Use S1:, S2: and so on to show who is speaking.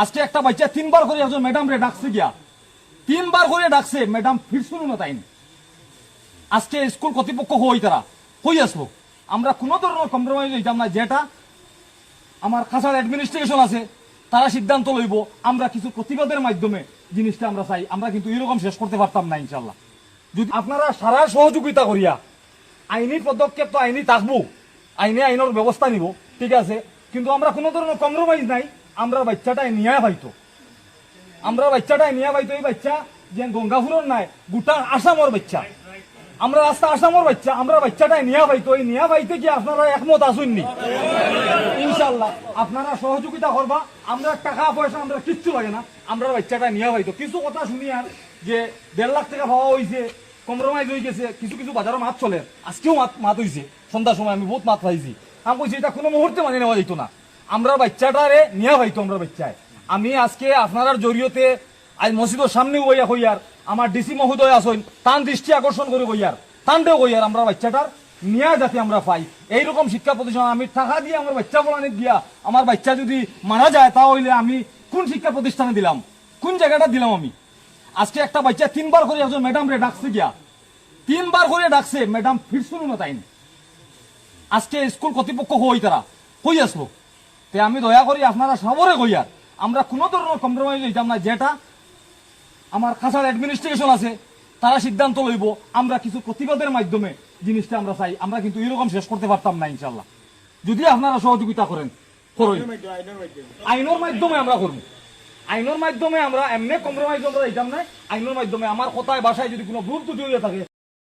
S1: আজকে একটা বাচ্চা তিনবার করে একজন ম্যাডাম রে ডাকছে গিয়া, তিনবার করে ডাকছে, ম্যাডাম ফিরছিল না তাই। আজকে স্কুল কর্তৃপক্ষ হই আসবো, আমরা কোনো ধরনের কম্প্রোমাইজ হইতাম না। যেটা আমার খাসার অ্যাডমিনিস্ট্রেশন আছে তারা সিদ্ধান্ত লইব, আমরা কিছু প্রতিবাদের মাধ্যমে জিনিসটা আমরা চাই, আমরা কিন্তু এরকম শেষ করতে পারতাম না ইনশাল্লাহ। যদি আপনারা সারা সহযোগিতা করিয়া, আইনি পদক্ষেপ তো আইনি থাকবো, আইনের ব্যবস্থা নিব, ঠিক আছে, কিন্তু আমরা কোনো ধরনের কম্প্রোমাইজ নাই। আমরা বাচ্চাটাই নিয়ে পাইতো, এই বাচ্চা যে গঙ্গাপুরের নাই, গোটা আসামর বাচ্চা, আমরা রাস্তা আসামর বাচ্চা, আমরা বাচ্চাটাই নিয়ে পাইতো। এই নিয়ে পাইতে কি আপনারা একমত আসুননি? ইনশাল্লাহ আপনারা সহযোগিতা করবা, আমরা টাকা পয়সা আমরা কিচ্ছু লাগে না, আমরা বাচ্চাটা নিয়ে পাইতো। কিছু কথা শুনি আর যে 1.5 লাখ টাকা পাওয়া হয়েছে, কম্প্রোমাইজ হয়ে গেছে, কিছু বাজারে মাত চলে, আজকেও মাত হয়েছে, সন্ধ্যার সময় আমি বহুত মাত পাইছি। আমি বলছি এটা কোনো মুহূর্তে মানে নেওয়া যেত না, আমরা বাচ্চাটারে নিয়ে পাইতো। আমরা বাচ্চায় আমি আজকে আপনার জড়িয়তে আজ মসজিদের সামনে হইয়ার আমার ডিসি মহোদয় আসেন, তান দৃষ্টি আকর্ষণ করে তানটেও কইয়ার আমরা বাচ্চাটার নিয়ে যাতে আমরা পাই। এইরকম শিক্ষা প্রতিষ্ঠান আমি টাকা দিয়ে আমার বাচ্চা বলানি দিয়া আমার বাচ্চা যদি মারা যায়, তা হইলে আমি কোন শিক্ষা প্রতিষ্ঠানে দিলাম, কোন জায়গাটা দিলাম আমি? আজকে একটা বাচ্চা তিনবার করে একজন ম্যাডাম রে ডাকছে গিয়া, তিনবার করে ডাকছে, ম্যাডাম ফিরছিল না তাই। আজকে স্কুল কর্তৃপক্ষ হই আসবো, তে আমি দয়া করি আপনারা সবরে কইয়ার আমরা কোনো ধরনের কম্প্রোমাইজ হইতাম না। যেটা আমার খাসার অ্যাডমিনিস্ট্রেশন আছে তারা সিদ্ধান্ত লইব, আমরা কিছু প্রতিবাদের মাধ্যমে জিনিসটা আমরা চাই, আমরা কিন্তু এরকম শেষ করতে পারতাম না ইনশাল্লাহ। যদি আপনারা সহযোগিতা করেন, আইনের মাধ্যমে আমরা করব, আইনের মাধ্যমে আমরা এমনি কম্প্রোমাইজ আমরা দিতাম না। আইনের মাধ্যমে আমার কথায় বাসায় যদি কোনো ভুল ত্রুটি হয়ে থাকে